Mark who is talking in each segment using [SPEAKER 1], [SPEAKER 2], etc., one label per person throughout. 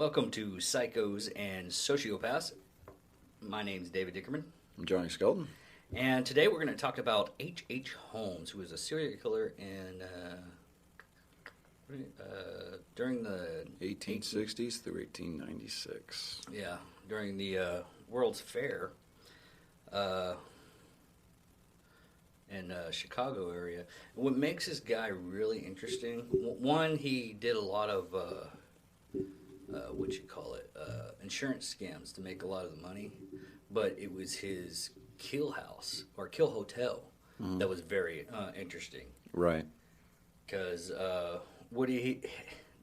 [SPEAKER 1] Welcome to Psychos and Sociopaths. My name's David Dickerman,
[SPEAKER 2] I'm Johnny Skelton.
[SPEAKER 1] and today we're going to talk about H. Holmes, who was a serial killer during the
[SPEAKER 2] 1860s through 1896.
[SPEAKER 1] during the World's Fair in Chicago area. What makes this guy really interesting? One, he did a lot of insurance scams to make a lot of the money, but it was his kill house or kill hotel that was very interesting.
[SPEAKER 2] Right.
[SPEAKER 1] Because the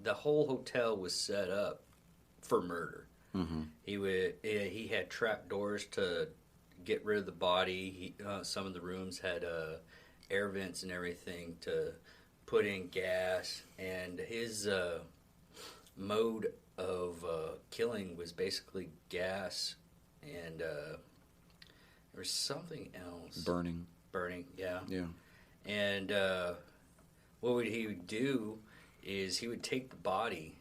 [SPEAKER 1] whole hotel was set up for murder.
[SPEAKER 2] Mm-hmm.
[SPEAKER 1] He had trap doors to get rid of the body. Some of the rooms had air vents and everything to put in gas, and his mode of killing was basically gas, and there was something else.
[SPEAKER 2] Burning,
[SPEAKER 1] yeah.
[SPEAKER 2] yeah.
[SPEAKER 1] And he would do is he would take the body.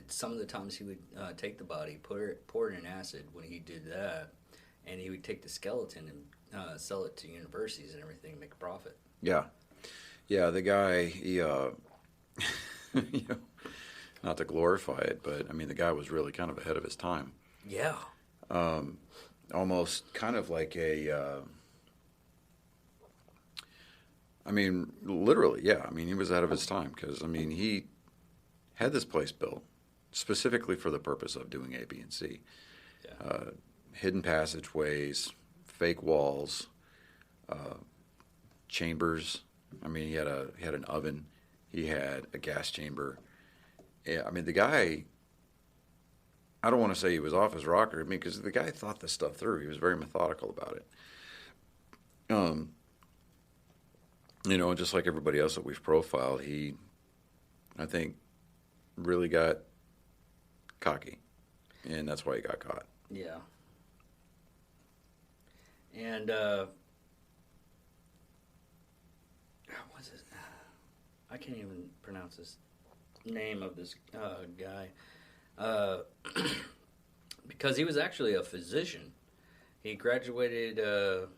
[SPEAKER 1] Some of the times he would take the body, pour it in acid when he did that, and he would take the skeleton and sell it to universities and everything, make a profit.
[SPEAKER 2] Yeah. The guy, he, you know, not to glorify it, but I mean, the guy was really kind of ahead of his time.
[SPEAKER 1] Yeah.
[SPEAKER 2] Almost kind of like literally, yeah. I mean, he was ahead of his time because, I mean, he had this place built specifically for the purpose of doing A, B, and C.
[SPEAKER 1] Yeah.
[SPEAKER 2] Hidden passageways, fake walls, chambers. I mean, he had an oven. He had a gas chamber. Yeah, I mean, the guy, I don't want to say he was off his rocker. I mean, because the guy thought this stuff through. He was very methodical about it. Just like everybody else that we've profiled, he, I think, really got cocky, and that's why he got caught.
[SPEAKER 1] Yeah. And what's his? I can't even pronounce his name of this guy, because he was actually a physician. He graduated the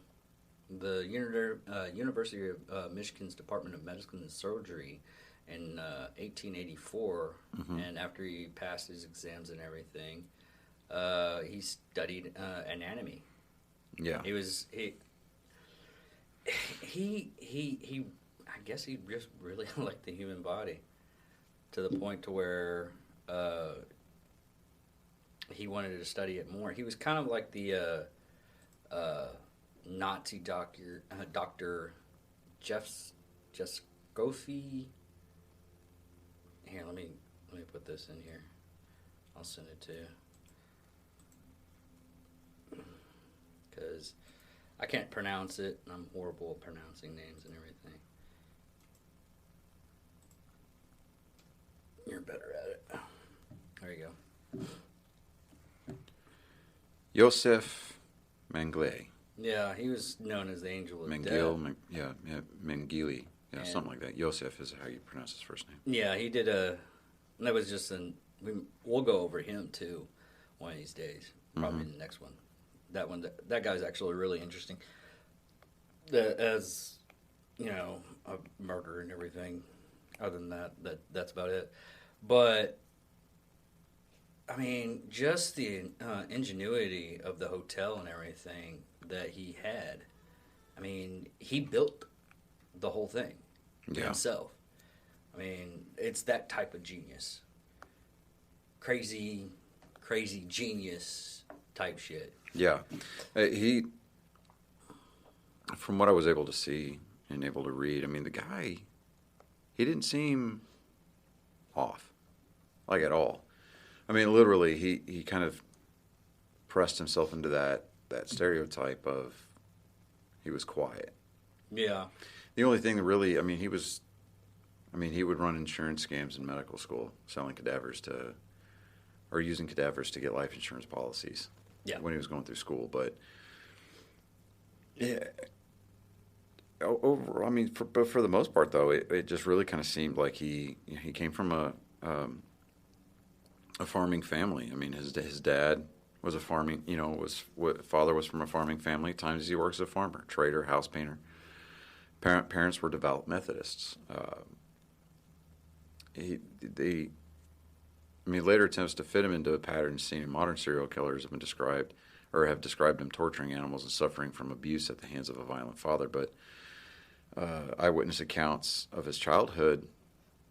[SPEAKER 1] University of Michigan's Department of Medicine and Surgery in 1884, and after he passed his exams and everything, he studied anatomy.
[SPEAKER 2] Yeah,
[SPEAKER 1] he I guess he just really liked the human body to the point to where he wanted to study it more. He was kind of like the Nazi Dr. Jeff Scofi. Here, let me put this in here. I'll send it to you. Because I can't pronounce it, and I'm horrible at pronouncing names and everything. You're better at it. There you go.
[SPEAKER 2] Joseph Mengele.
[SPEAKER 1] Yeah, he was known as the Angel of Death.
[SPEAKER 2] Mengele. Yeah, something like that. Joseph is how you pronounce his first name.
[SPEAKER 1] Yeah, he did that was just we'll go over him too one of these days. Probably the next one. That guy's actually really interesting. As, a murder and everything. Other than that's about it. But, I mean, just the ingenuity of the hotel and everything that he had. I mean, he built the whole thing himself. I mean, it's that type of genius. Crazy genius type shit.
[SPEAKER 2] Yeah. He, from what I was able to see and able to read, I mean, the guy, he didn't seem off, like at all. I mean, literally, he kind of pressed himself into that stereotype of he was quiet.
[SPEAKER 1] Yeah.
[SPEAKER 2] The only thing that really, he would run insurance scams in medical school, selling cadavers using cadavers to get life insurance policies.
[SPEAKER 1] Yeah.
[SPEAKER 2] When he was going through school, but yeah, overall, for the most part, though, it just really kind of seemed like he came from a farming family. I mean, his dad was a farming, father was from a farming family. At times he works as a farmer, trader, house painter. Parents were devout Methodists. They I mean, later attempts to fit him into a pattern seen in modern serial killers have been described, or have described him torturing animals and suffering from abuse at the hands of a violent father. But eyewitness accounts of his childhood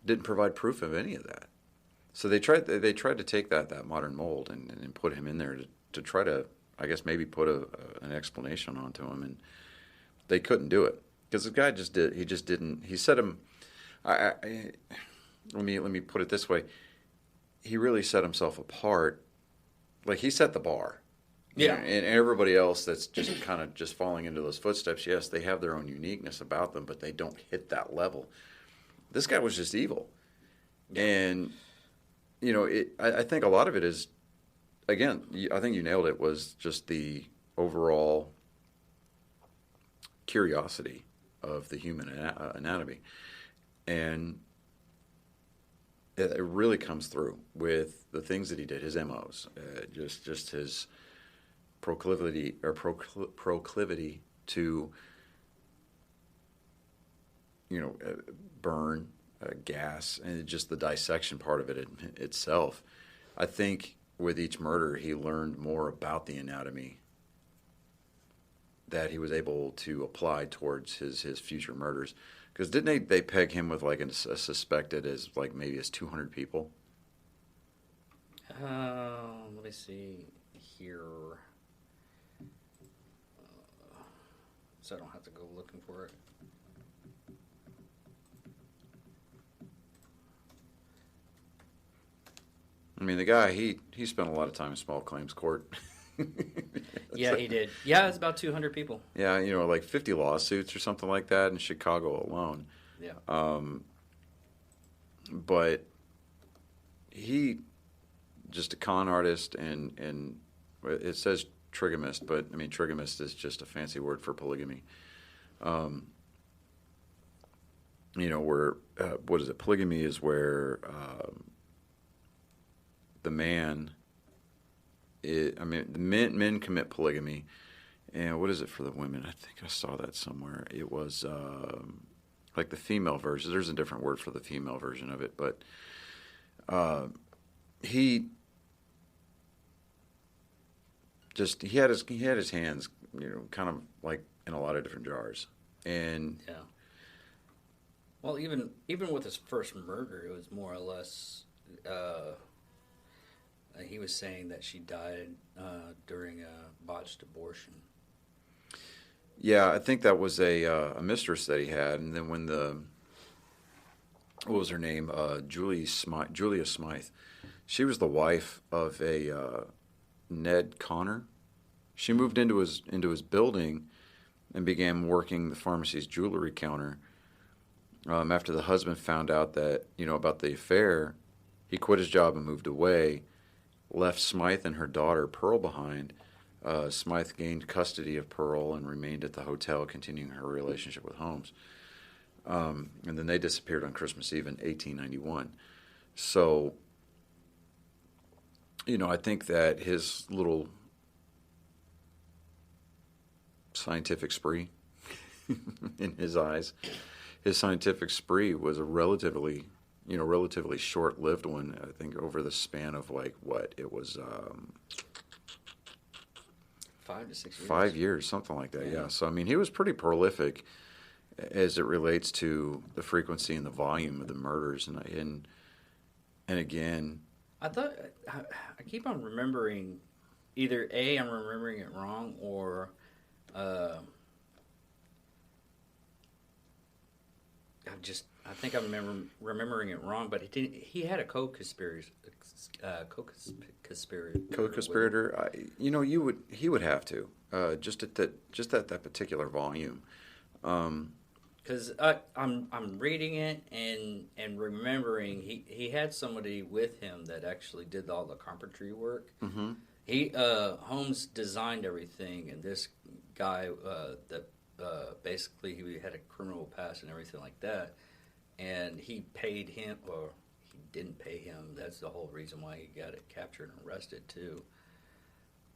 [SPEAKER 2] didn't provide proof of any of that. So they tried to take that modern mold and put him in there to try to, I guess, maybe put an explanation onto him, and they couldn't do it because the guy just didn't. He set him. Let me put it this way. He really set himself apart. Like, he set the bar.
[SPEAKER 1] Yeah.
[SPEAKER 2] And everybody else that's just kind of just falling into those footsteps, yes, they have their own uniqueness about them, but they don't hit that level. This guy was just evil. Yeah. And, I think a lot of it is, again, I think you nailed it, was just the overall curiosity of the human anatomy. And it really comes through with the things that he did, his MOs, just his proclivity to, burn, gas, and just the dissection part of it itself. I think with each murder, he learned more about the anatomy that he was able to apply towards his future murders. Because didn't they peg him with like a suspected as like maybe as 200 people?
[SPEAKER 1] Let me see here. So I don't have to go looking for it.
[SPEAKER 2] I mean, the guy, he spent a lot of time in small claims court.
[SPEAKER 1] Yeah, he did. Yeah, it's about 200 people.
[SPEAKER 2] Yeah, like 50 lawsuits or something like that in Chicago alone.
[SPEAKER 1] Yeah.
[SPEAKER 2] But he, just a con artist, and it says trigamist, but I mean, trigamist is just a fancy word for polygamy. Where, what is it? Polygamy is where the man, men commit polygamy. And what is it for the women? I think I saw that somewhere. It was like the female version. There's a different word for the female version of it, but he had his hands, kind of like in a lot of different jars. And
[SPEAKER 1] yeah. Well, even with his first murder, it was more or less. He was saying that she died during a botched abortion.
[SPEAKER 2] Yeah, I think that was a mistress that he had, and then when what was her name? Julia Smythe. She was the wife of a Ned Connor. She moved into his building and began working the pharmacy's jewelry counter. After the husband found out that about the affair, he quit his job and moved away, left Smythe and her daughter Pearl behind. Smythe gained custody of Pearl and remained at the hotel, continuing her relationship with Holmes. And then they disappeared on Christmas Eve in 1891. So, I think that his little scientific spree, in his eyes, his scientific spree was a relatively short-lived one. I think over the span of it was
[SPEAKER 1] 5 to 6 years.
[SPEAKER 2] 5 years, something like that. Yeah. So I mean, he was pretty prolific as it relates to the frequency and the volume of the murders, and again,
[SPEAKER 1] I thought I keep on remembering either I'm remembering it wrong, or I think I'm remembering it wrong, but he had a co-conspirator.
[SPEAKER 2] Co-conspirator. He would have to just at that particular volume.
[SPEAKER 1] Because I'm reading it and remembering he had somebody with him that actually did all the carpentry work. Mm-hmm. Holmes designed everything, and this guy that basically he had a criminal past and everything like that, and he paid him, or he didn't pay him. That's the whole reason why he got it captured and arrested too.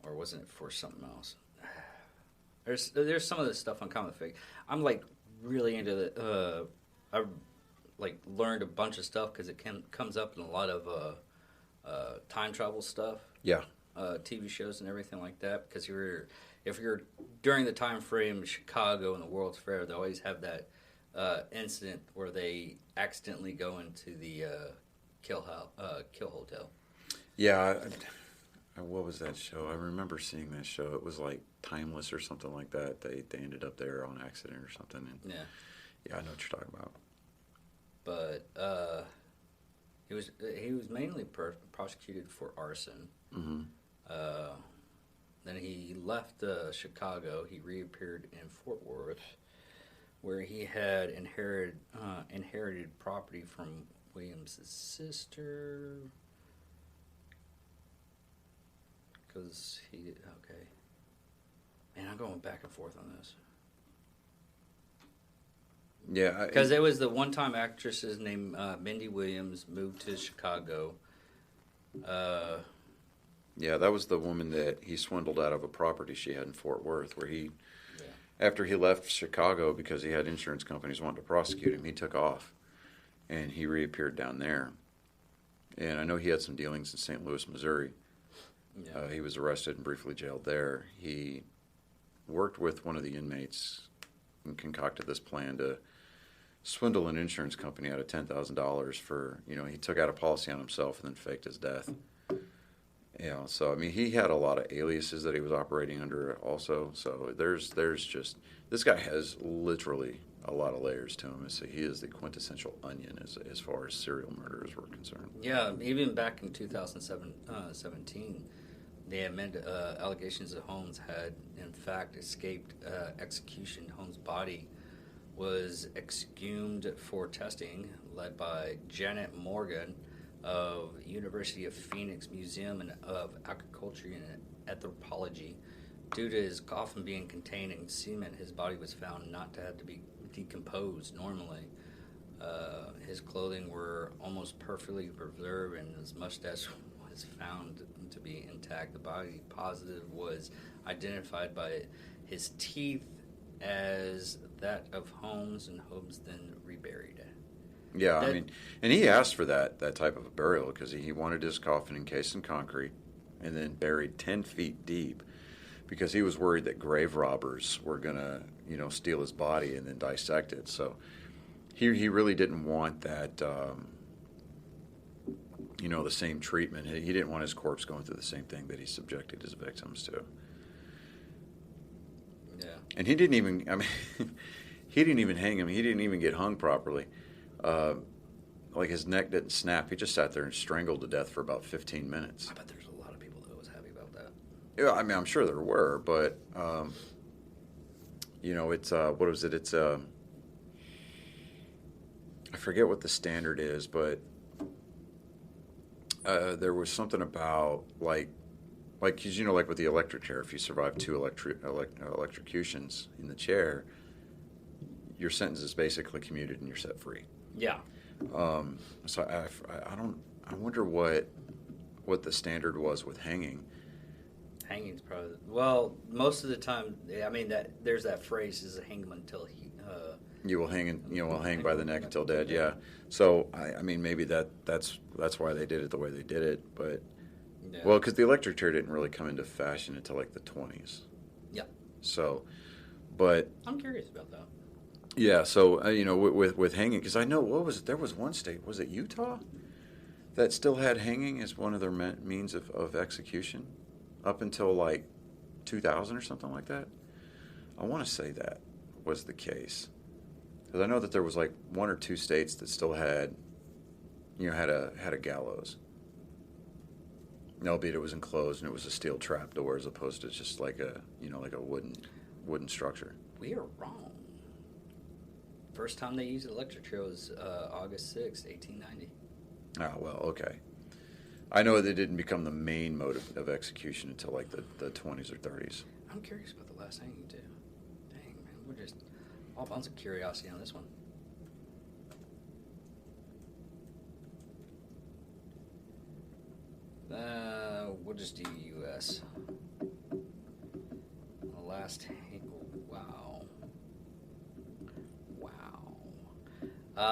[SPEAKER 1] Or wasn't it for something else? There's some of this stuff on Common Fake. I'm like really into the. I like learned a bunch of stuff because it comes up in a lot of time travel stuff.
[SPEAKER 2] Yeah.
[SPEAKER 1] TV shows and everything like that. Because if you're during the time frame of Chicago and the World's Fair, they always have that incident where they accidentally go into the kill hotel.
[SPEAKER 2] Yeah. What was that show? I remember seeing that show. It was like Timeless or something like that. They ended up there on accident or something. And yeah, I know what you're talking about.
[SPEAKER 1] But he was mainly prosecuted for arson.
[SPEAKER 2] Mm-hmm.
[SPEAKER 1] Then he left Chicago. He reappeared in Fort Worth, where he had inherited property from Williams' sister. Because okay. Man, I'm going back and forth on this.
[SPEAKER 2] Yeah.
[SPEAKER 1] Because it was the one-time actresses named Mindy Williams moved to Chicago.
[SPEAKER 2] Yeah, that was the woman that he swindled out of a property she had in Fort Worth, where after he left Chicago because he had insurance companies wanting to prosecute him, he took off, and he reappeared down there. And I know he had some dealings in St. Louis, Missouri.
[SPEAKER 1] Yeah.
[SPEAKER 2] He was arrested and briefly jailed there. He worked with one of the inmates and concocted this plan to swindle an insurance company out of $10,000 for, he took out a policy on himself and then faked his death. So I mean, he had a lot of aliases that he was operating under also. So there's just, this guy has literally a lot of layers to him. So he is the quintessential onion as far as serial murderers were concerned.
[SPEAKER 1] Yeah, even back in 2017, the amended allegations that Holmes had, in fact, escaped execution. Holmes' body was exhumed for testing, led by Janet Morgan of University of Phoenix Museum of Agriculture and Anthropology. Due to his coffin being contained in semen, his body was found not to have to be decomposed normally. His clothing were almost perfectly preserved, and his mustache was found to be intact. The body positive was identified by his teeth as that of Holmes, and Holmes then reburied.
[SPEAKER 2] Yeah, I mean, and he asked for that type of a burial because he wanted his coffin encased in concrete and then buried 10 feet deep because he was worried that grave robbers were going to, steal his body and then dissect it. So he really didn't want that, the same treatment. He didn't want his corpse going through the same thing that he subjected his victims to.
[SPEAKER 1] Yeah.
[SPEAKER 2] And he didn't even hang him. He didn't even get hung properly. Like his neck didn't snap. He just sat there and strangled to death for about 15 minutes.
[SPEAKER 1] I bet there's a lot of people that was happy about that.
[SPEAKER 2] Yeah, I mean, I'm sure there were, but it's what was it? It's I forget what the standard is, but there was something about like because like with the electric chair, if you survive 2 electrocutions in the chair, your sentence is basically commuted and you're set free.
[SPEAKER 1] Yeah.
[SPEAKER 2] So I wonder what the standard was with hanging.
[SPEAKER 1] Hanging's probably most of the time. I mean there's that phrase is hang him until he.
[SPEAKER 2] You will hang by the neck until dead. Yeah. So I mean maybe that's why they did it the way they did it, but because the electric chair didn't really come into fashion until like the 20s.
[SPEAKER 1] Yeah.
[SPEAKER 2] So, but
[SPEAKER 1] I'm curious about that.
[SPEAKER 2] Yeah, so with hanging, because I know there was one state, was it Utah, that still had hanging as one of their means of execution up until like 2000 or something like that. I want to say that was the case, because I know that there was like 1 or 2 states that still had had a gallows. Albeit it was enclosed and it was a steel trap door as opposed to just like a wooden structure.
[SPEAKER 1] We are wrong. First time they used electric chair was August 6, 1890.
[SPEAKER 2] Oh, well, okay. I know that it didn't become the main mode of execution until like the 20s or 30s.
[SPEAKER 1] I'm curious about the last hanging, too. Dang, man. We're just all bounds of curiosity on this one. We'll just do U.S. Wow.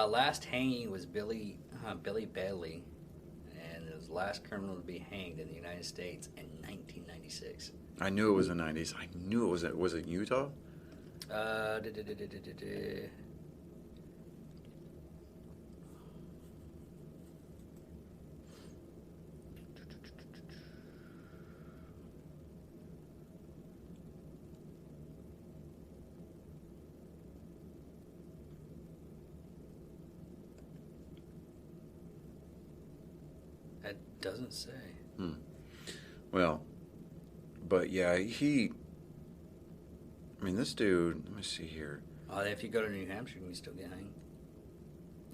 [SPEAKER 1] Last hanging was Billy Bailey, and it was the last criminal to be hanged in the United States in 1996.
[SPEAKER 2] I knew it was the 90s. I knew it was it Utah?
[SPEAKER 1] Uh, It doesn't say.
[SPEAKER 2] Well, but yeah, I mean, this dude, let me see here.
[SPEAKER 1] If you go to New Hampshire, you can still get hanged.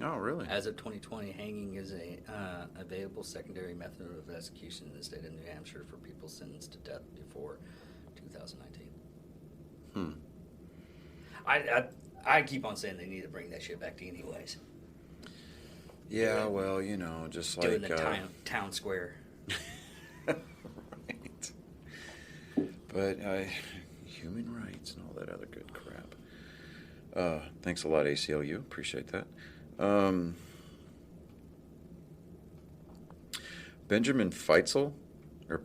[SPEAKER 2] Oh, really?
[SPEAKER 1] As of 2020, hanging is a available secondary method of execution in the state of New Hampshire for people sentenced to death before 2019. I keep on saying they need to bring that shit back to anyways.
[SPEAKER 2] Yeah, well, just like...
[SPEAKER 1] Doing the town square.
[SPEAKER 2] Right. But human rights and all that other good crap. Thanks a lot, ACLU. Appreciate that. Benjamin Feitzel, I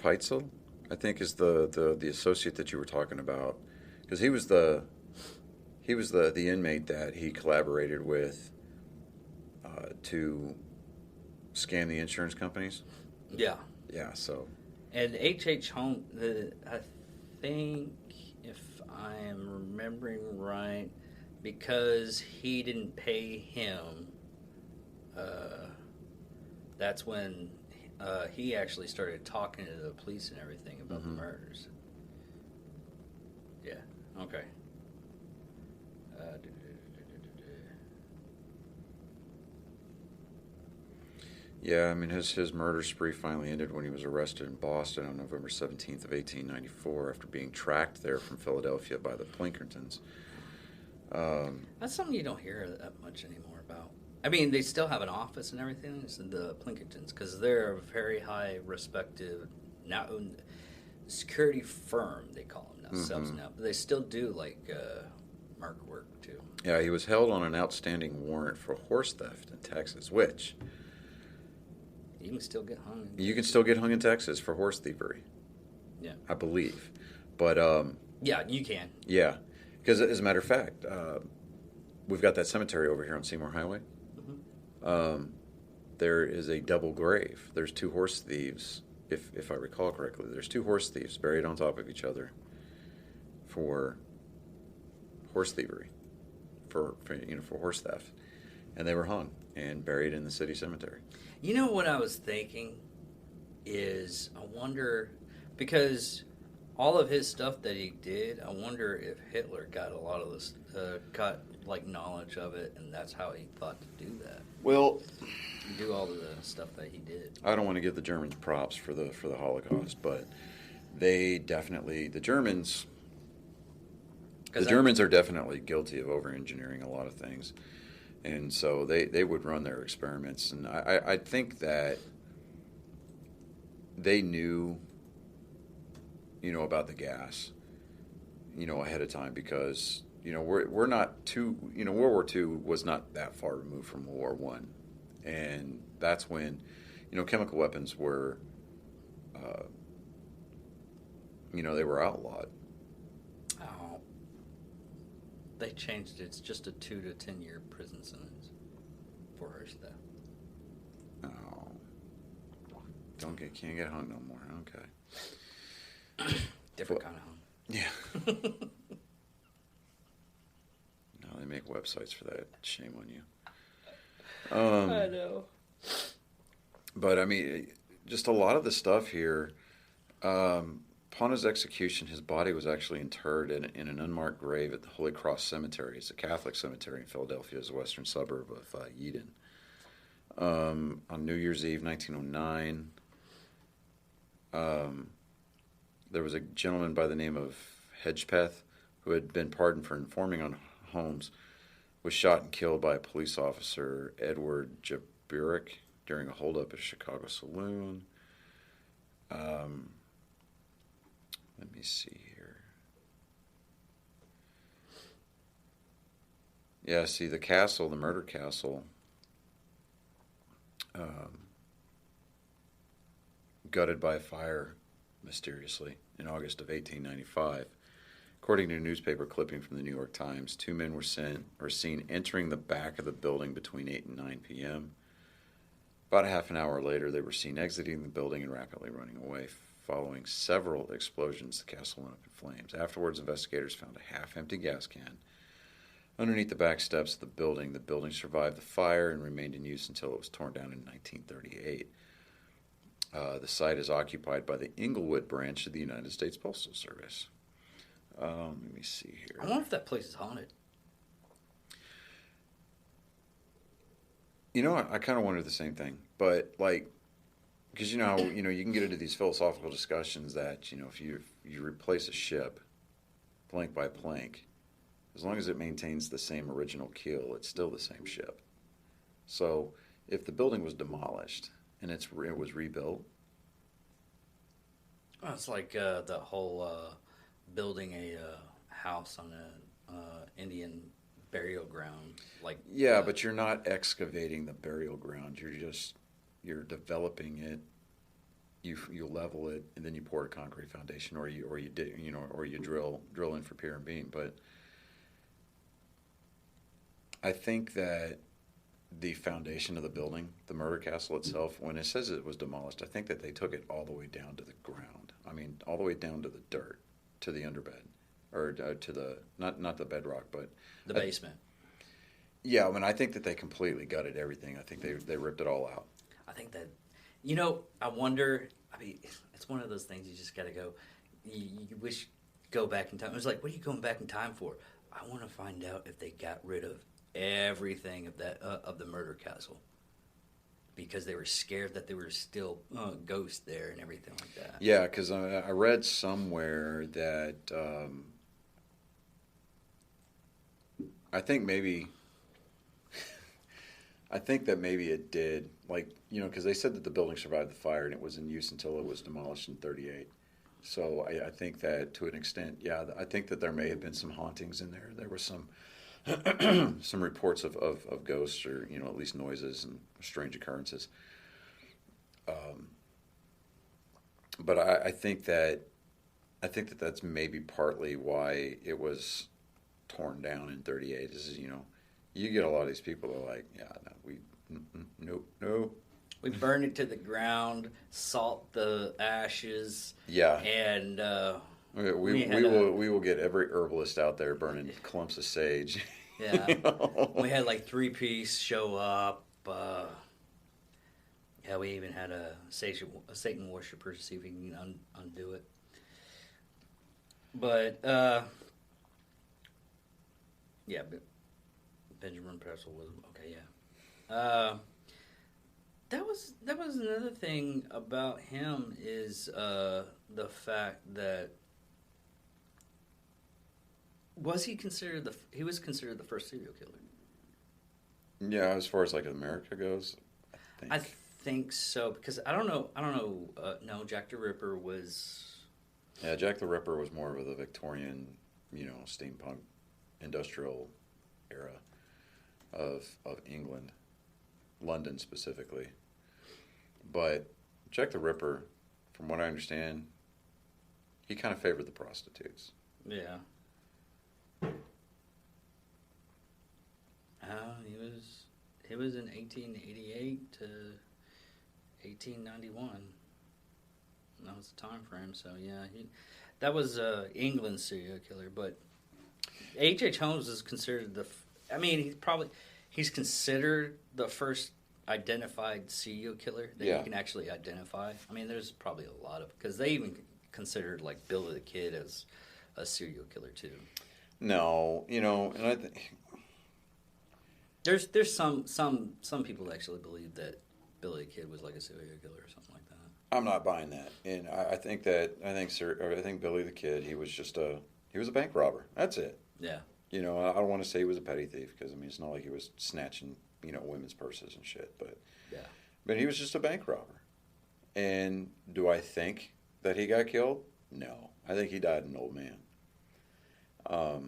[SPEAKER 2] think is the associate that you were talking about, because he was the inmate that he collaborated with to scam the insurance companies.
[SPEAKER 1] Yeah.
[SPEAKER 2] Yeah. So.
[SPEAKER 1] And H.H. Holmes, I think, if I am remembering right, because he didn't pay him, that's when he actually started talking to the police and everything about the murders. Yeah, okay.
[SPEAKER 2] Yeah, I mean, his murder spree finally ended when he was arrested in Boston on November 17th of 1894 after being tracked there from Philadelphia by the Pinkertons.
[SPEAKER 1] That's something you don't hear that much anymore about. I mean, they still have an office and everything, it's the Pinkertons, because they're a very high respected now security firm, they call them themselves now. But they still do like mark work too.
[SPEAKER 2] Yeah, he was held on an outstanding warrant for horse theft in Texas, which
[SPEAKER 1] you can still get hung.
[SPEAKER 2] You can still get hung in Texas for horse thievery.
[SPEAKER 1] Yeah, I
[SPEAKER 2] believe. But
[SPEAKER 1] yeah, you can.
[SPEAKER 2] Yeah, because as a matter of fact, we've got that cemetery over here on Seymour Highway. There is a double grave. There's two horse thieves, if I recall correctly. There's two horse thieves buried on top of each other for horse thievery, for horse theft, and they were hung and buried in the city cemetery.
[SPEAKER 1] You know what I was thinking is, I wonder, because all of his stuff that he did, I wonder if Hitler got a lot of this, got like knowledge of it, and that's how he thought to do that.
[SPEAKER 2] Well,
[SPEAKER 1] do all of the stuff that he did.
[SPEAKER 2] I don't want to give the Germans props for the Holocaust, but the Germans are definitely guilty of over-engineering a lot of things. And so they would run their experiments. And I think that they knew, about the gas, ahead of time, because, we're not too, World War II was not that far removed from World War I. And that's when, chemical weapons were, they were outlawed.
[SPEAKER 1] Oh. They changed it. It's just a 2 to 10 year prison sentence for her stuff.
[SPEAKER 2] Oh. Can't get hung no more. Okay.
[SPEAKER 1] Different kind of hung.
[SPEAKER 2] Yeah. No, they make websites for that. Shame on you.
[SPEAKER 1] I know.
[SPEAKER 2] But I mean, just a lot of the stuff here. Upon his execution, his body was actually interred in an unmarked grave at the Holy Cross Cemetery. It's a Catholic cemetery in Philadelphia's western suburb of Eden. On New Year's Eve, 1909, there was a gentleman by the name of Hedgepeth who had been pardoned for informing on Holmes, was shot and killed by police officer Edward Jaburick during a holdup at a Chicago saloon. Um, let me see here. Yeah, see the castle, the murder castle, um, gutted by fire mysteriously in August of 1895. According to a newspaper clipping from the New York Times, two men were seen entering the back of the building between 8 and 9 p.m. About a half an hour later, they were seen exiting the building and rapidly running away. Following several explosions, the castle went up in flames. Afterwards, investigators found a half-empty gas can underneath the back steps of the building. The building survived the fire and remained in use until it was torn down in 1938. The site is occupied by the Inglewood branch of the United States Postal Service. Let me see here.
[SPEAKER 1] I wonder if that place is haunted.
[SPEAKER 2] You know, I kind of wonder the same thing, but like, because you know how you can get into these philosophical discussions that if you replace a ship plank by plank, as long as it maintains the same original keel, it's still the same ship. So if the building was demolished and it was rebuilt,
[SPEAKER 1] Oh, it's like the whole building a house on an Indian burial ground. Like
[SPEAKER 2] yeah, but you're not excavating the burial ground. You're developing it. You level it and then you pour a concrete foundation, or you drill in for pier and beam. But I think that the foundation of the building, the murder castle itself, when it says it was demolished, I think that they took it all the way down to the ground. I mean, all the way down to the dirt, to the underbed, or to the not the bedrock, but
[SPEAKER 1] the basement.
[SPEAKER 2] Yeah, I mean, I think that they completely gutted everything. I think they ripped it all out.
[SPEAKER 1] I think that, I wonder. I mean, it's one of those things you just got to go. You wish go back in time. It was like, what are you going back in time for? I want to find out if they got rid of everything of that of the murder castle because they were scared that there were still ghosts there and everything like that.
[SPEAKER 2] Yeah, because I read somewhere that I think maybe. I think that maybe it did, because they said that the building survived the fire and it was in use until it was demolished in @38. So I think that to an extent, yeah, I think that there may have been some hauntings in there. There were some some reports of ghosts, or at least noises and strange occurrences. But I think that that's maybe partly why it was torn down in '38. Is you get a lot of these people that are like, yeah, no, no.
[SPEAKER 1] We burn it to the ground, salt the ashes.
[SPEAKER 2] Yeah.
[SPEAKER 1] And
[SPEAKER 2] we will get every herbalist out there burning clumps of sage.
[SPEAKER 1] Yeah. We had like 3-piece show up. Yeah, we even had a Satan worshiper to see if we can undo it. But yeah, but Benjamin Presley was okay. Yeah, that was another thing about him is the fact that he was considered the first serial killer.
[SPEAKER 2] Yeah, as far as like America goes,
[SPEAKER 1] I think so because I don't know. No, Jack the Ripper was.
[SPEAKER 2] Yeah, Jack the Ripper was more of the Victorian, steampunk, industrial era of England, London specifically. But Jack the Ripper, from what I understand, he kind of favored the prostitutes.
[SPEAKER 1] Yeah. He was in 1888 to 1891. That was the time frame. So yeah, that was England's serial killer. But H.H. Holmes is considered he's considered the first identified serial killer that you can actually identify. I mean, there's probably a lot of, because they even considered like Billy the Kid as a serial killer too.
[SPEAKER 2] No, and I think
[SPEAKER 1] there's some people that actually believe that Billy the Kid was like a serial killer or something like that.
[SPEAKER 2] I'm not buying that, and I think Billy the Kid, he was a bank robber. That's it.
[SPEAKER 1] Yeah.
[SPEAKER 2] I don't want to say he was a petty thief because it's not like he was snatching women's purses and shit, but he was just a bank robber, And do I think that he got killed? No. I think he died an old man.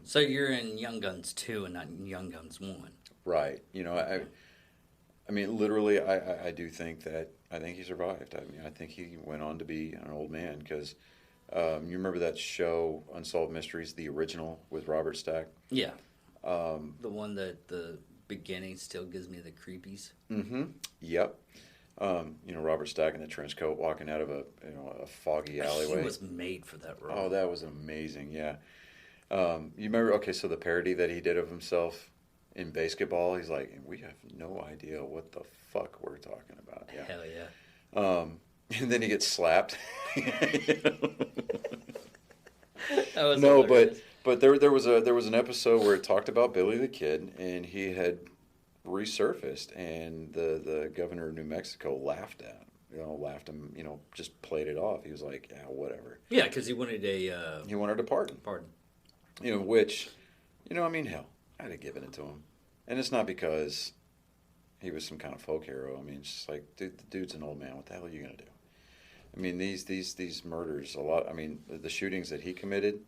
[SPEAKER 1] So you're in Young Guns 2 and not in Young Guns 1.
[SPEAKER 2] Right. You know, I mean, literally, I do think that I think he survived. I mean, I think he went on to be an old man because you remember that show Unsolved Mysteries, the original with Robert Stack?
[SPEAKER 1] Yeah. The one that the beginning still gives me the creepies.
[SPEAKER 2] Mm-hmm. Yep. You know, Robert Stack in the trench coat walking out of a foggy alleyway.
[SPEAKER 1] He was made for that role.
[SPEAKER 2] Oh, that was amazing. Yeah. You remember? Okay, so the parody that he did of himself in basketball, he's like, we have no idea what the fuck we're talking about. Yeah.
[SPEAKER 1] Hell yeah.
[SPEAKER 2] And then he gets slapped.
[SPEAKER 1] That was
[SPEAKER 2] No,
[SPEAKER 1] hilarious.
[SPEAKER 2] but there was an episode where it talked about Billy the Kid, and he had resurfaced, and the governor of New Mexico laughed at him. Laughed him. Just played it off. He was like, yeah, whatever.
[SPEAKER 1] Yeah, because he wanted
[SPEAKER 2] He wanted a pardon.
[SPEAKER 1] pardon.
[SPEAKER 2] Which, I mean, hell, I'd have given it to him, and it's not because he was some kind of folk hero. I mean, it's just like, dude, the dude's an old man. What the hell are you gonna do? I mean, these murders, a lot. I mean, the shootings that he committed,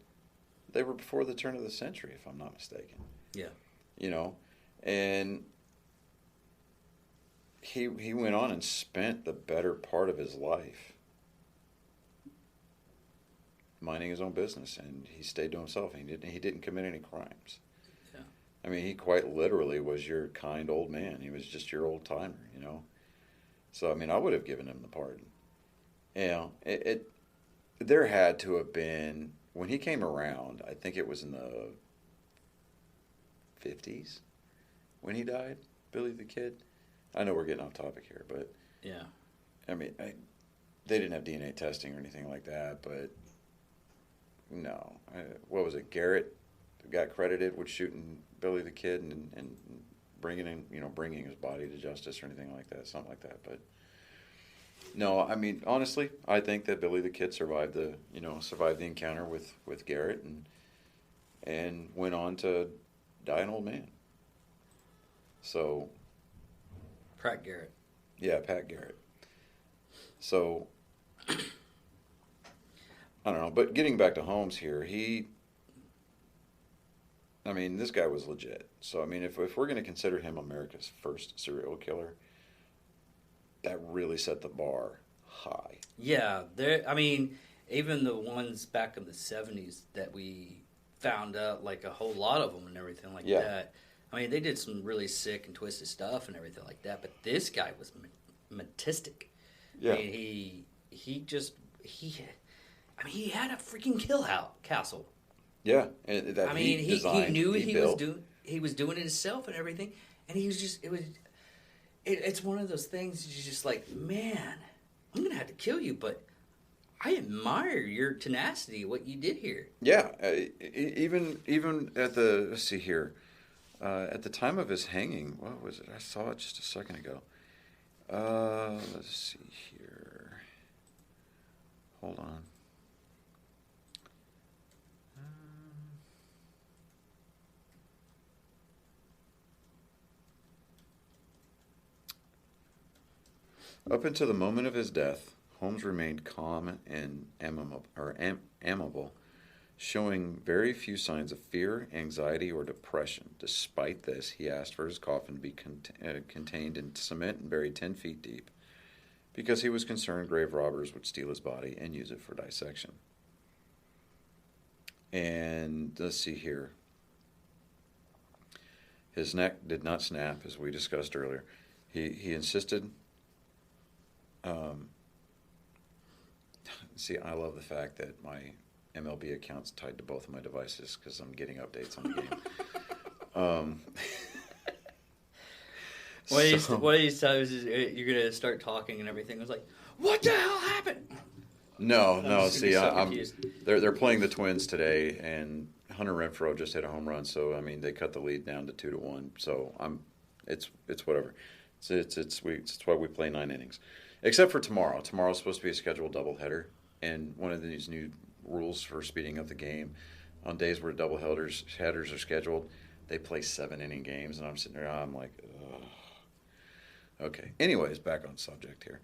[SPEAKER 2] they were before the turn of the century, if I'm not mistaken.
[SPEAKER 1] Yeah.
[SPEAKER 2] And he went on and spent the better part of his life minding his own business, and he stayed to himself. He didn't commit any crimes.
[SPEAKER 1] Yeah.
[SPEAKER 2] I mean, he quite literally was your kind old man. He was just your old timer, So I mean, I would have given him the pardon. There had to have been when he came around. I think it was in the 50s when he died, Billy the Kid. I know we're getting off topic here, but
[SPEAKER 1] Yeah.
[SPEAKER 2] I mean, they didn't have DNA testing or anything like that, but no. What was it? Garrett got credited with shooting Billy the Kid and bringing his body to justice or anything like that, something like that. But no, I mean, honestly, I think that Billy the Kid survived the encounter with Garrett and went on to die an old man. So,
[SPEAKER 1] Pratt Garrett.
[SPEAKER 2] yeah, Pat Garrett. So, I don't know. But getting back to Holmes here, I mean, this guy was legit. So, I mean, if we're going to consider him America's first serial killer, that really set the bar high.
[SPEAKER 1] Yeah. I mean, even the ones back in the 70s that we found out, like a whole lot of them and everything like that. I mean, they did some really sick and twisted stuff and everything like that. But this guy was matistic.
[SPEAKER 2] Yeah.
[SPEAKER 1] I mean, he had a freaking kill castle.
[SPEAKER 2] Yeah, and that
[SPEAKER 1] I mean, he
[SPEAKER 2] designed,
[SPEAKER 1] knew
[SPEAKER 2] built.
[SPEAKER 1] he was doing it himself and everything, and he was just it's one of those things. You're just like, man, I'm gonna have to kill you, but I admire your tenacity, what you did here.
[SPEAKER 2] Yeah, even at the let's see here, at the time of his hanging, what was it? I saw it just a second ago. Let's see here. Hold on. Up until the moment of his death, Holmes remained calm and amiable, showing very few signs of fear, anxiety, or depression. Despite this, he asked for his coffin to be contained in cement and buried 10 feet deep, because he was concerned grave robbers would steal his body and use it for dissection. And let's see here. His neck did not snap, as we discussed earlier. He insisted. See, I love the fact that my MLB account's tied to both of my devices because I'm getting updates on the game.
[SPEAKER 1] One of these times you're gonna start talking and everything. I was like, what the hell happened?
[SPEAKER 2] No.
[SPEAKER 1] just
[SPEAKER 2] See,
[SPEAKER 1] so
[SPEAKER 2] I'm.
[SPEAKER 1] confused.
[SPEAKER 2] They're playing the Twins today, and Hunter Renfroe just hit a home run. So I mean, they cut the lead down to 2-1. So it's whatever. It's why we play 9 innings, except for tomorrow. Tomorrow's supposed to be a scheduled doubleheader, and one of these new rules for speeding up the game, on days where headers are scheduled, they play 7-inning games, and I'm sitting there, I'm like, ugh. Okay. Anyways, back on subject here.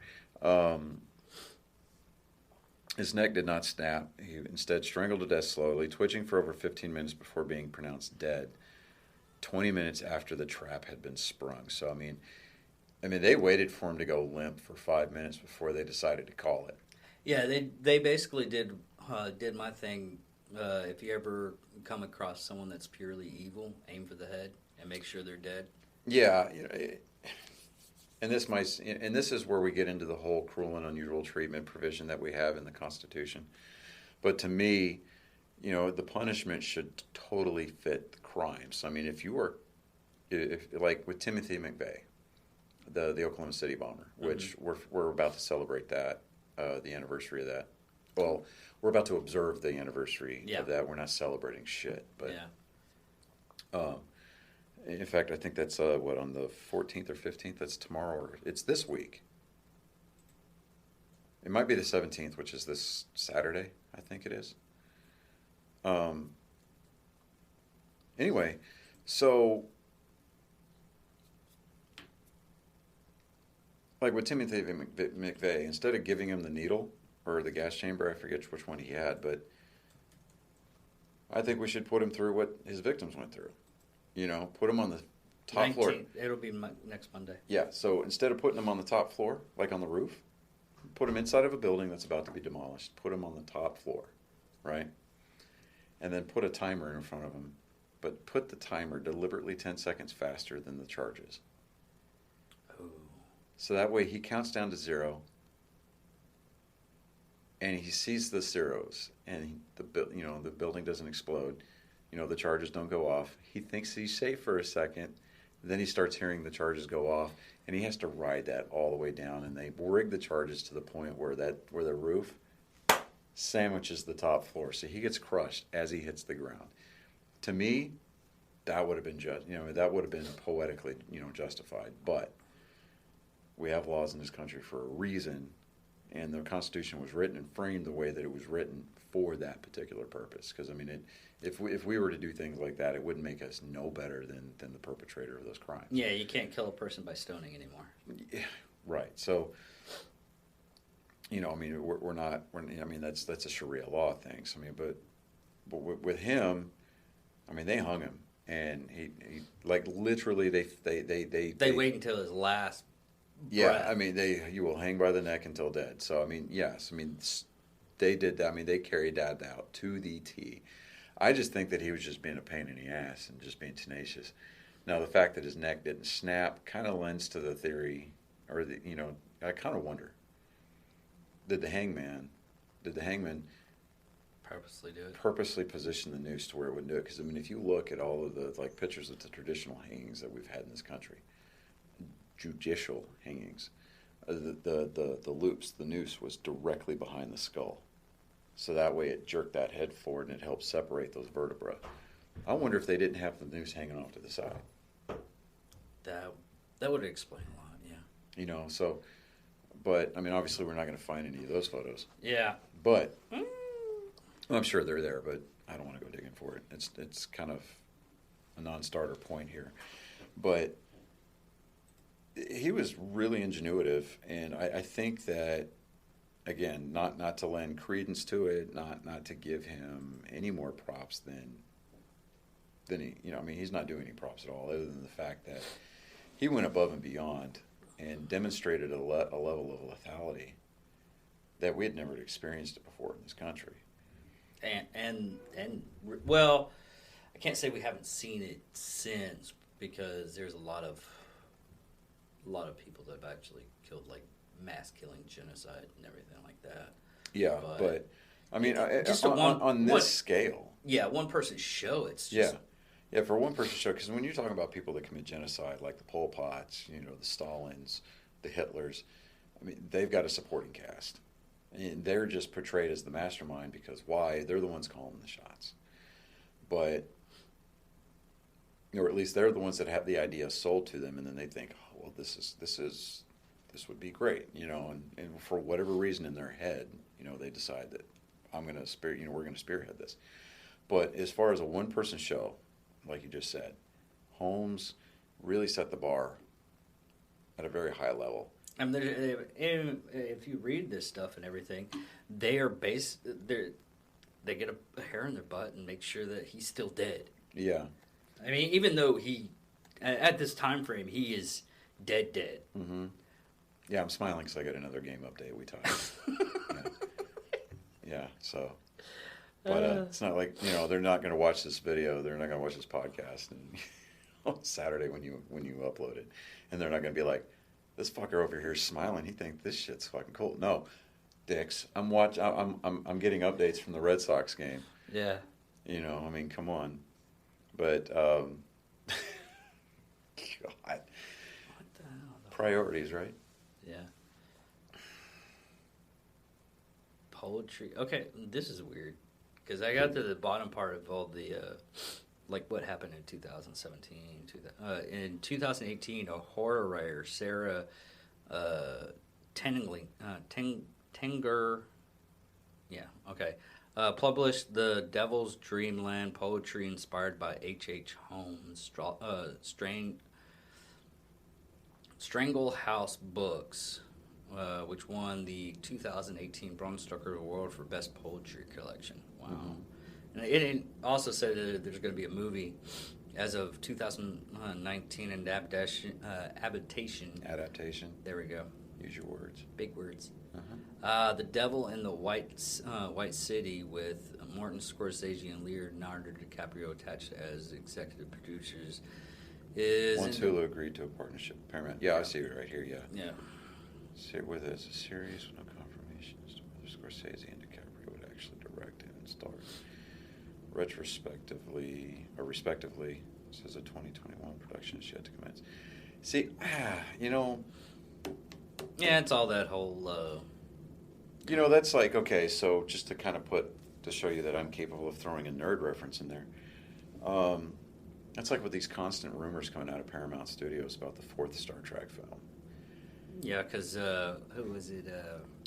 [SPEAKER 2] His neck did not snap. He instead strangled to death slowly, twitching for over 15 minutes before being pronounced dead. 20 minutes after the trap had been sprung. So I mean, they waited for him to go limp for 5 minutes before they decided to call it.
[SPEAKER 1] Yeah, they basically did my thing. If you ever come across someone that's purely evil, aim for the head and make sure they're dead.
[SPEAKER 2] Yeah, and this is where we get into the whole cruel and unusual treatment provision that we have in the Constitution. But to me, the punishment should totally fit the crimes. I mean, if like with Timothy McVeigh, the Oklahoma City bomber, which we're about to celebrate that, the anniversary of that. Well, we're about to observe the anniversary of that. We're not celebrating shit, but in fact, I think that's on the 14th or 15th. That's tomorrow, or it's this week. It might be the 17th, which is this Saturday. I think it is. Anyway, so like with Timothy McVeigh, instead of giving him the needle or the gas chamber, I forget which one he had, but I think we should put him through what his victims went through. Put him on the top
[SPEAKER 1] 19th.
[SPEAKER 2] floor.
[SPEAKER 1] It'll be next Monday.
[SPEAKER 2] Yeah, so instead of putting him on the top floor, like on the roof, put him inside of a building that's about to be demolished. Put him on the top floor, right? And then put a timer in front of him, but put the timer deliberately 10 seconds faster than the charges.
[SPEAKER 1] Ooh.
[SPEAKER 2] So that way he counts down to 0, and he sees the zeros, and the building doesn't explode. The charges don't go off. He thinks he's safe for a second. Then he starts hearing the charges go off, and he has to ride that all the way down. And they rig the charges to the point where the roof sandwiches the top floor, so he gets crushed as he hits the ground. To me, that would have been that would have been poetically justified. But we have laws in this country for a reason, and the Constitution was written and framed the way that it was written for that particular purpose. Because if we were to do things like that, it wouldn't make us no better than the perpetrator of those crimes.
[SPEAKER 1] Yeah, you can't kill a person by stoning anymore.
[SPEAKER 2] Yeah, right. So, we're not. That's a Sharia law thing. So, but with him, they hung him, and he like literally they
[SPEAKER 1] wait until his last.
[SPEAKER 2] Yeah, breath. You will hang by the neck until dead. So yes, they did that. They carried that out to the T. I just think that he was just being a pain in the ass and just being tenacious. Now, the fact that his neck didn't snap kind of lends to the theory, or I kind of wonder, did the hangman
[SPEAKER 1] Purposely do it.
[SPEAKER 2] purposely position the noose to where it wouldn't do it? Because if you look at all of the pictures of the traditional hangings that we've had in this country, judicial hangings, the loops, the noose was directly behind the skull. So that way it jerked that head forward and it helped separate those vertebrae. I wonder if they didn't have the noose hanging off to the side.
[SPEAKER 1] That would explain a lot, yeah.
[SPEAKER 2] So, but, obviously we're not going to find any of those photos.
[SPEAKER 1] Yeah.
[SPEAKER 2] But, I'm sure they're there, but I don't want to go digging for it. It's kind of a non-starter point here. But he was really ingenuitive, and I think that, again, not to lend credence to it, not to give him any more props than he, he's not doing any props at all, other than the fact that he went above and beyond and demonstrated a level of lethality that we had never experienced it before in this country.
[SPEAKER 1] And well, I can't say we haven't seen it since, because there's a lot of people that have actually killed, like mass killing, genocide, and everything like that.
[SPEAKER 2] Yeah, but just on this scale.
[SPEAKER 1] Yeah, one person's show. It's just
[SPEAKER 2] yeah, for one person's show. Because when you're talking about people that commit genocide, like the Pol Pots, the Stalins, the Hitlers, they've got a supporting cast, and they're just portrayed as the mastermind because why? They're the ones calling the shots, but. Or at least they're the ones that have the idea sold to them, and then they think, oh, well, this would be great, and for whatever reason in their head, they decide that we're going to spearhead this. But as far as a one-person show, like you just said, Holmes really set the bar at a very high level.
[SPEAKER 1] I mean, if you read this stuff and everything, they get a hair in their butt and make sure that he's still dead.
[SPEAKER 2] Yeah.
[SPEAKER 1] I mean, even though at this time frame, he is dead.
[SPEAKER 2] Mm-hmm. Yeah, I'm smiling because I got another game update. We talked. Yeah. So, but it's not like they're not going to watch this video. They're not going to watch this podcast and on Saturday when you upload it, and they're not going to be like, this fucker over here is smiling. He thinks this shit's fucking cool. No, dicks. I'm getting updates from the Red Sox game.
[SPEAKER 1] Yeah.
[SPEAKER 2] I mean, come on. But God,
[SPEAKER 1] What the hell?
[SPEAKER 2] priorities, right?
[SPEAKER 1] Yeah. Poetry. Okay, this is weird because I got to the bottom part of all the like what happened in 2017. In 2018, a horror writer, Sarah Tenger, published The Devil's Dreamland poetry inspired by H. Holmes, Strangle House Books, which won the 2018 Bram Stoker Award for Best Poetry Collection. Wow. Mm-hmm. And it also said that there's going to be a movie as of 2019, an adaptation.
[SPEAKER 2] Adaptation.
[SPEAKER 1] There we go.
[SPEAKER 2] Use your words.
[SPEAKER 1] Big words.
[SPEAKER 2] Uh-huh.
[SPEAKER 1] The Devil in the White City with Martin Scorsese and Leonardo DiCaprio attached as executive producers.
[SPEAKER 2] Once Hulu agreed to a partnership with Paramount. Yeah, I see it right here, yeah.
[SPEAKER 1] Yeah.
[SPEAKER 2] Sit with it as a series with no confirmation as to whether Scorsese and DiCaprio would actually direct it and star respectively, says a 2021 production is yet to commence. See,
[SPEAKER 1] Yeah, it's all that whole...
[SPEAKER 2] that's like, okay, so just to kind of to show you that I'm capable of throwing a nerd reference in there. That's like with these constant rumors coming out of Paramount Studios about the fourth Star Trek film.
[SPEAKER 1] Yeah, because who was it?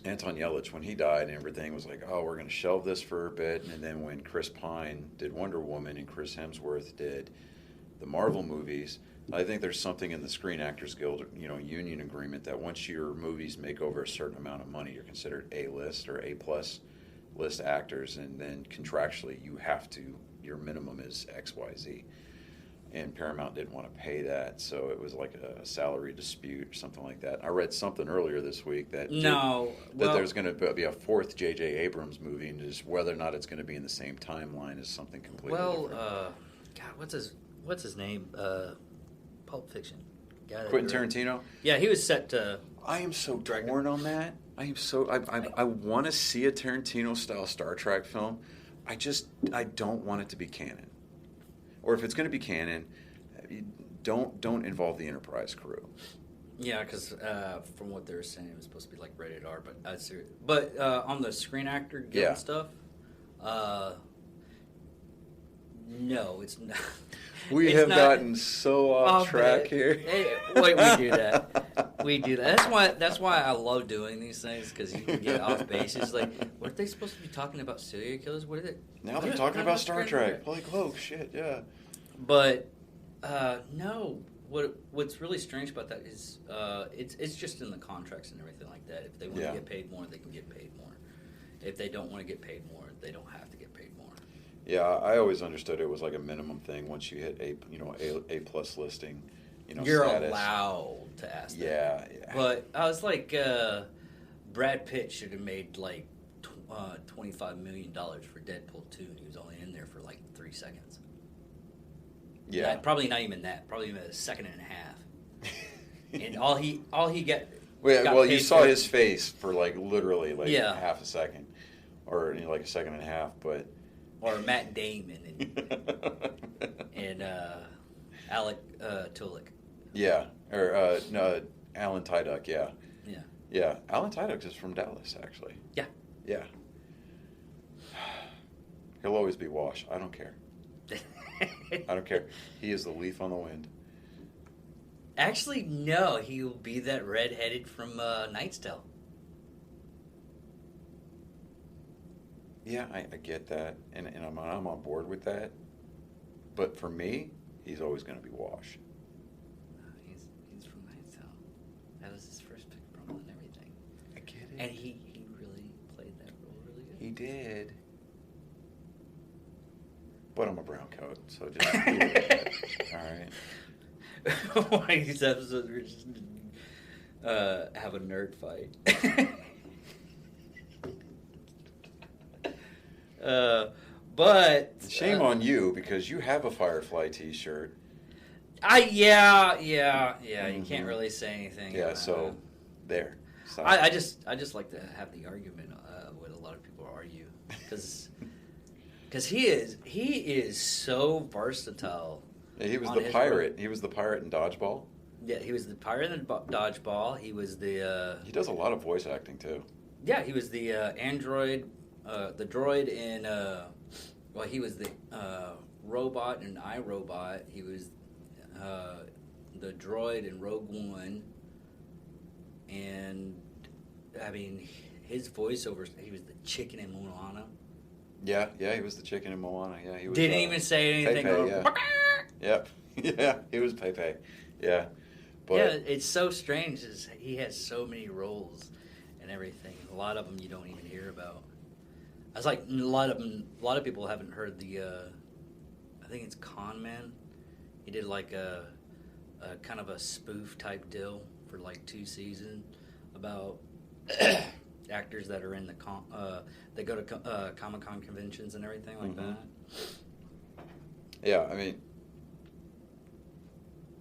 [SPEAKER 2] Anton Yelchin, when he died and everything, was like, oh, we're going to shelve this for a bit. And then when Chris Pine did Wonder Woman and Chris Hemsworth did the Marvel movies, I think there's something in the Screen Actors Guild, union agreement that once your movies make over a certain amount of money, you're considered A-list or A-plus list actors. And then contractually, your minimum is X, Y, Z. And Paramount didn't want to pay that, so it was like a salary dispute or something like that. I read something earlier this week that there's going to be a fourth J.J. Abrams movie, and just whether or not it's going to be in the same timeline is something completely different.
[SPEAKER 1] God, what's his name? Pulp Fiction.
[SPEAKER 2] Quentin Tarantino?
[SPEAKER 1] Yeah, he was set to.
[SPEAKER 2] I am so torn on that. I want to see a Tarantino-style Star Trek film. I don't want it to be canon. Or if it's going to be canon, don't involve the Enterprise crew.
[SPEAKER 1] Yeah, because from what they're saying, it was supposed to be like rated R. But on the Screen Actor Guild stuff, no, it's not.
[SPEAKER 2] We have gotten so off track here.
[SPEAKER 1] We do that. We do that. That's why I love doing these things, because you can get off base. It's like, what are they supposed to be talking about? Serial killers? What are they?
[SPEAKER 2] Now they're talking about Star Trek. Like, oh shit, yeah.
[SPEAKER 1] But no, what's really strange about that is it's just in the contracts and everything like that. If they want to get paid more, they can get paid more. If they don't want to get paid more, they don't have to get paid more.
[SPEAKER 2] Yeah, I always understood it was like a minimum thing. Once you hit A plus listing,
[SPEAKER 1] you're
[SPEAKER 2] status.
[SPEAKER 1] Allowed to ask that.
[SPEAKER 2] Yeah.
[SPEAKER 1] But I was like, Brad Pitt should have made like $25 million for Deadpool 2, and he was only in there for like 3 seconds.
[SPEAKER 2] Yeah.
[SPEAKER 1] Probably not even that. Probably even a second and a half. And all he got.
[SPEAKER 2] Well, you saw his face for like literally half a second, or like a second and a half, but.
[SPEAKER 1] Or Matt Damon and Alec Tudyk.
[SPEAKER 2] Yeah, or no, Alan Tudyk. Yeah.
[SPEAKER 1] Yeah.
[SPEAKER 2] Yeah, Alan Tudyk is from Dallas, actually.
[SPEAKER 1] Yeah.
[SPEAKER 2] Yeah. He'll always be Wash. I don't care. I don't care. He is the leaf on the wind.
[SPEAKER 1] Actually, no. He'll be that redheaded from Knight's Tale.
[SPEAKER 2] Yeah, I get that, and I'm on board with that. But for me, he's always going to be Wash.
[SPEAKER 1] He's from Knight's Tale. That was his first pick from And he really played that role really good.
[SPEAKER 2] He did. But I'm a brown coat, so just deal with it. All right.
[SPEAKER 1] One of these episodes we're just have a nerd fight. But
[SPEAKER 2] Shame on you because you have a Firefly T-shirt.
[SPEAKER 1] Yeah. You can't really say anything.
[SPEAKER 2] Yeah, so there. Stop.
[SPEAKER 1] I just like to have the argument with a lot of people argue because he is so versatile.
[SPEAKER 2] Yeah, he was the pirate. He was the pirate in Dodgeball.
[SPEAKER 1] Yeah, he was the pirate in Dodgeball. He was the.
[SPEAKER 2] He does a lot of voice acting too.
[SPEAKER 1] Yeah, he was the android, the droid in. Well, he was the robot in iRobot. He was the droid in Rogue One, and I mean his voiceover. He was the chicken in Moana.
[SPEAKER 2] Yeah, he was the chicken in Moana. Yeah, he was.
[SPEAKER 1] Didn't even say anything.
[SPEAKER 2] Pepe, yeah. Yeah, he was Pepe. Yeah, but
[SPEAKER 1] yeah, it's so strange. He has so many roles and everything. A lot of them you don't even hear about. I was like, a lot of people haven't heard the. I think it's Con Man. He did like a kind of a spoof type deal for like 2 seasons about actors that are in the they go to Comic-Con conventions and everything like that.
[SPEAKER 2] Yeah, I mean,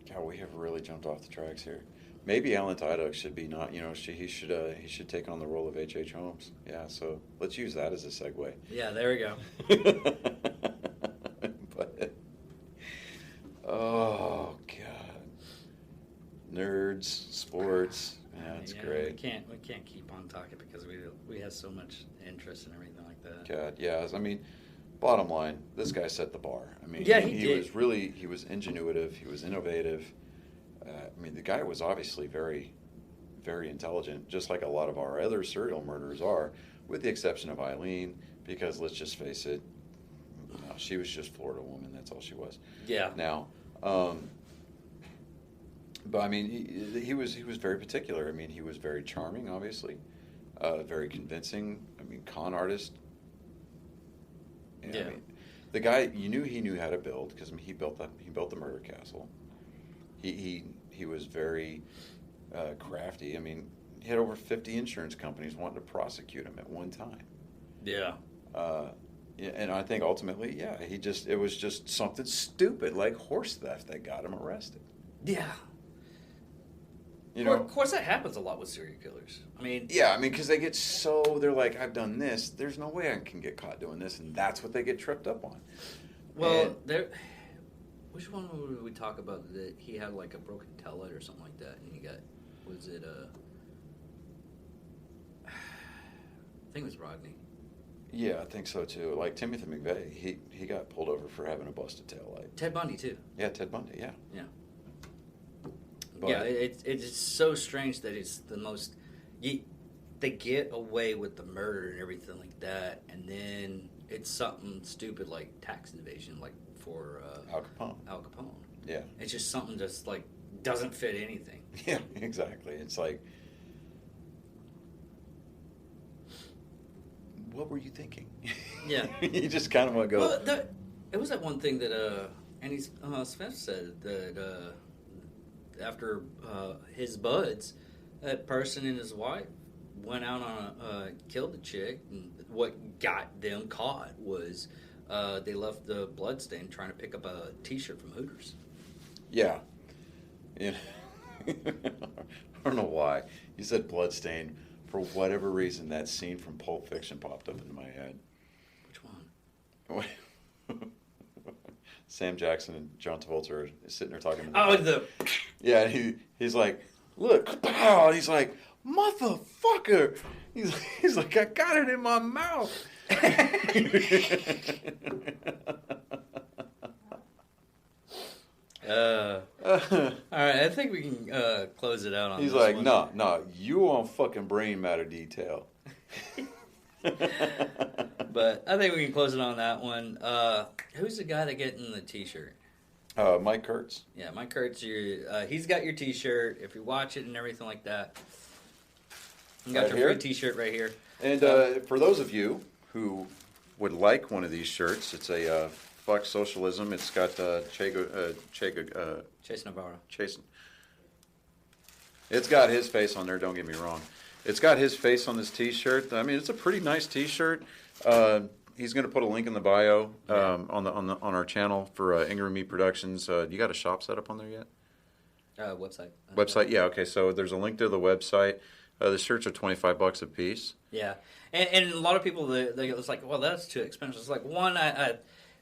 [SPEAKER 2] God, we have really jumped off the tracks here. Maybe Alan Tudyk should be not, he should take on the role of H.H. Holmes. Yeah, so let's use that as a segue.
[SPEAKER 1] Yeah, there we go.
[SPEAKER 2] But, oh God, nerds, sports, yeah, it's great.
[SPEAKER 1] We can't keep on talking because we have so much interest and everything like that.
[SPEAKER 2] God, yeah. I mean, bottom line, this guy set the bar. I mean,
[SPEAKER 1] yeah,
[SPEAKER 2] he was really, he was ingenuitive, he was innovative. I mean, the guy was obviously very, very intelligent, just like a lot of our other serial murderers are, with the exception of Eileen, because let's just face it, no, she was just Florida woman. That's all she was.
[SPEAKER 1] Yeah.
[SPEAKER 2] Now, but I mean, he was very particular. I mean, he was very charming, obviously, very convincing. I mean, con artist.
[SPEAKER 1] Yeah.
[SPEAKER 2] I mean, the guy, he knew how to build because he built the murder castle. He was very crafty. I mean, he had over 50 insurance companies wanting to prosecute him at one time.
[SPEAKER 1] Yeah.
[SPEAKER 2] Yeah, and I think ultimately, yeah, it was just something stupid like horse theft that got him arrested.
[SPEAKER 1] Yeah. Of course, that happens a lot with serial killers. I mean,
[SPEAKER 2] yeah, because they get they're like, I've done this. There's no way I can get caught doing this, and that's what they get tripped up on.
[SPEAKER 1] Well, which one would we talk about that he had like a broken taillight or something like that, and he got, was it I think it was Rodney.
[SPEAKER 2] Yeah, I think so too. Like Timothy McVeigh, he got pulled over for having a busted taillight.
[SPEAKER 1] Ted Bundy too.
[SPEAKER 2] Yeah, Ted Bundy. Yeah.
[SPEAKER 1] Yeah.
[SPEAKER 2] But,
[SPEAKER 1] yeah, it's so strange that it's the most. They get away with the murder and everything like that, and then it's something stupid like tax evasion, like for
[SPEAKER 2] Al Capone.
[SPEAKER 1] Al Capone.
[SPEAKER 2] Yeah.
[SPEAKER 1] It's just something just like doesn't fit anything.
[SPEAKER 2] Yeah, exactly. It's like, what were you thinking?
[SPEAKER 1] Yeah.
[SPEAKER 2] You just kind of want to go.
[SPEAKER 1] Well, it was that one thing that Andy Smith said that after his buds, that person and his wife went out on killed the chick, and what got them caught was they left the bloodstain trying to pick up a T-shirt from Hooters.
[SPEAKER 2] Yeah. I don't know why. You said bloodstain. For whatever reason, that scene from Pulp Fiction popped up into my head.
[SPEAKER 1] Which one?
[SPEAKER 2] Sam Jackson and John Travolta are sitting there talking.
[SPEAKER 1] Yeah,
[SPEAKER 2] he's like, look, pow! And he's like, motherfucker! He's like, I got it in my mouth.
[SPEAKER 1] All right, I think we can close it out on
[SPEAKER 2] He's
[SPEAKER 1] this
[SPEAKER 2] like,
[SPEAKER 1] one.
[SPEAKER 2] no, you on fucking brain matter detail.
[SPEAKER 1] But I think we can close it on that one. Who's the guy that getting the T-shirt?
[SPEAKER 2] Mike Kurtz.
[SPEAKER 1] Yeah, Mike Kurtz. He's got your T-shirt. If you watch it and everything like that, You got
[SPEAKER 2] right
[SPEAKER 1] your
[SPEAKER 2] here.
[SPEAKER 1] free T-shirt right here.
[SPEAKER 2] And for those of you who would like one of these shirts, it's a Fuck Socialism. It's got
[SPEAKER 1] Chase Navarro.
[SPEAKER 2] Chase. It's got his face on there, don't get me wrong. It's got his face on this T-shirt. I mean, it's a pretty nice T-shirt. He's going to put a link in the bio on our channel for Ingram Meat Productions. You got a shop set up on there yet?
[SPEAKER 1] Website.
[SPEAKER 2] Website, yeah. Okay, so there's a link to the website. The shirts are $25 a piece.
[SPEAKER 1] Yeah, and a lot of people they it's like, well, that's too expensive. It's like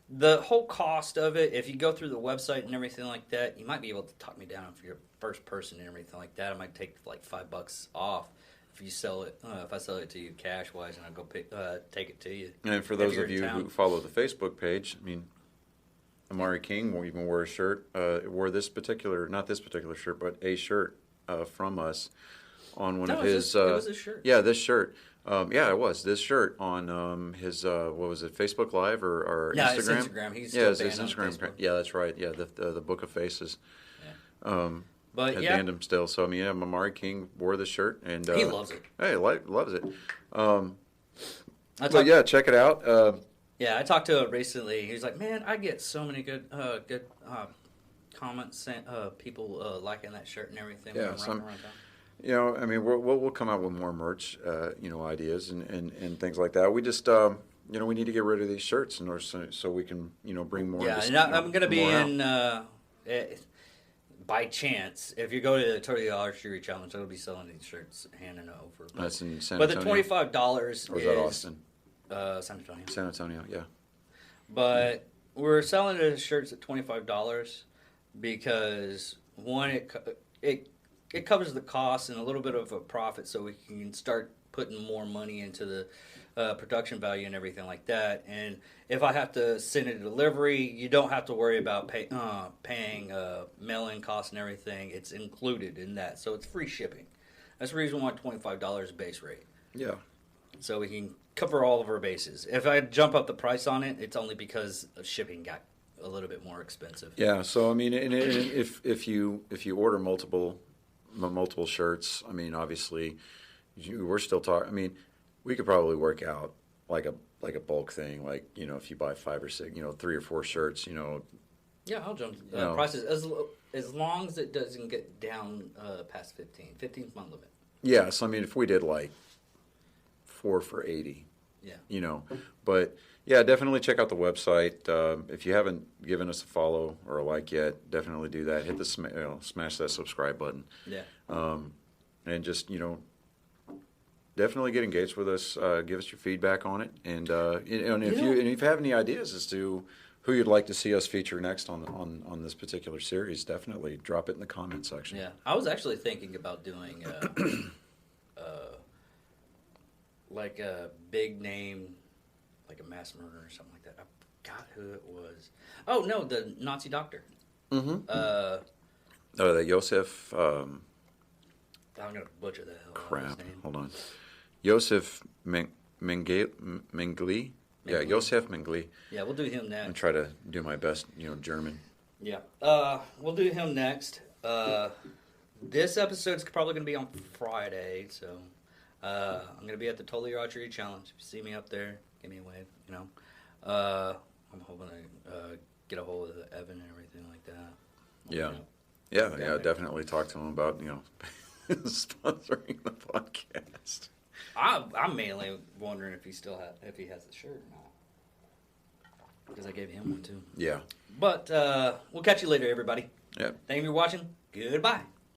[SPEAKER 1] the whole cost of it. If you go through the website and everything like that, you might be able to talk me down for your first person and everything like that. I might take like $5 off if you sell it. If I sell it to you cash wise, and I go take it to you.
[SPEAKER 2] And for those of you who follow the Facebook page, I mean, Amari King even wore a shirt. Wore this particular, not this particular shirt, but a shirt from us on one of his.
[SPEAKER 1] It was his shirt.
[SPEAKER 2] Yeah, this shirt. Yeah, it was this shirt on his what was it, Facebook Live or
[SPEAKER 1] no,
[SPEAKER 2] Instagram?
[SPEAKER 1] It's Instagram. He's
[SPEAKER 2] yeah,
[SPEAKER 1] still
[SPEAKER 2] it's his
[SPEAKER 1] banned on
[SPEAKER 2] Instagram.
[SPEAKER 1] Facebook.
[SPEAKER 2] Yeah, that's right. Yeah, the Book of Faces.
[SPEAKER 1] Yeah. But
[SPEAKER 2] had
[SPEAKER 1] yeah,
[SPEAKER 2] banned him still. So I mean, yeah, Amari King wore the shirt and
[SPEAKER 1] he loves it.
[SPEAKER 2] Hey, loves it. But yeah, check it out.
[SPEAKER 1] Yeah, I talked to him recently. He was like, "Man, I get so many good comments, people liking that shirt and everything."
[SPEAKER 2] Yeah, you know, I mean, we'll come out with more merch, you know, ideas and things like that. We just, you know, we need to get rid of these shirts in order so we can, you know, bring more.
[SPEAKER 1] Yeah, and I'm going to be in. By chance, if you go to the $30 Shuri Challenge, I'll be selling these shirts, handing over.
[SPEAKER 2] That's in San
[SPEAKER 1] But
[SPEAKER 2] Antonio.
[SPEAKER 1] the $25 is
[SPEAKER 2] that Austin?
[SPEAKER 1] San Antonio.
[SPEAKER 2] San Antonio, yeah.
[SPEAKER 1] But we're selling the shirts at $25 because one, it covers the cost and a little bit of a profit, so we can start putting more money into the production value and everything like that. And if I have to send a delivery, you don't have to worry about paying mail-in costs and everything. It's included in that, so it's free shipping. That's the reason why $25 base rate.
[SPEAKER 2] Yeah.
[SPEAKER 1] So we can cover all of our bases. If I jump up the price on it, it's only because shipping got a little bit more expensive.
[SPEAKER 2] Yeah. So I mean, and if you order multiple shirts, I mean, obviously, we're still talking. I mean, we could probably work out like a bulk thing, like, you know, if you buy 5 or 6, you know, 3 or 4 shirts, you know.
[SPEAKER 1] Yeah, I'll jump prices as long as it doesn't get down past 15. 15 is my limit.
[SPEAKER 2] Yeah, so I mean, if we did like 4 for $80,
[SPEAKER 1] yeah,
[SPEAKER 2] you know, but yeah, definitely check out the website. If you haven't given us a follow or a like yet, definitely do that. Hit the smash that subscribe button.
[SPEAKER 1] Yeah,
[SPEAKER 2] and just, you know, definitely get engaged with us. Give us your feedback on it, and if you have any ideas as to who you'd like to see us feature next on this particular series, definitely drop it in the comment section.
[SPEAKER 1] Yeah, I was actually thinking about doing like a big name, like a mass murderer or something like that. I forgot who it was. Oh no, the Nazi doctor.
[SPEAKER 2] Mm-hmm. The Joseph.
[SPEAKER 1] I'm gonna butcher the hell out of his name.
[SPEAKER 2] Hold on. Joseph Mengele. Yeah, Joseph Mengele.
[SPEAKER 1] Yeah, we'll do him next.
[SPEAKER 2] I'll try to do my best, you know, German.
[SPEAKER 1] Yeah. We'll do him next. This episode's probably going to be on Friday, so I'm going to be at the Totally Archery Challenge. If you see me up there, give me a wave, you know. I'm hoping to get a hold of Evan and everything like that.
[SPEAKER 2] Yeah. Yeah, definitely talk to him about, you know, sponsoring the podcast.
[SPEAKER 1] I'm mainly wondering if he has the shirt or not, because I gave him one too.
[SPEAKER 2] Yeah.
[SPEAKER 1] But we'll catch you later, everybody.
[SPEAKER 2] Yeah.
[SPEAKER 1] Thank you for watching. Goodbye.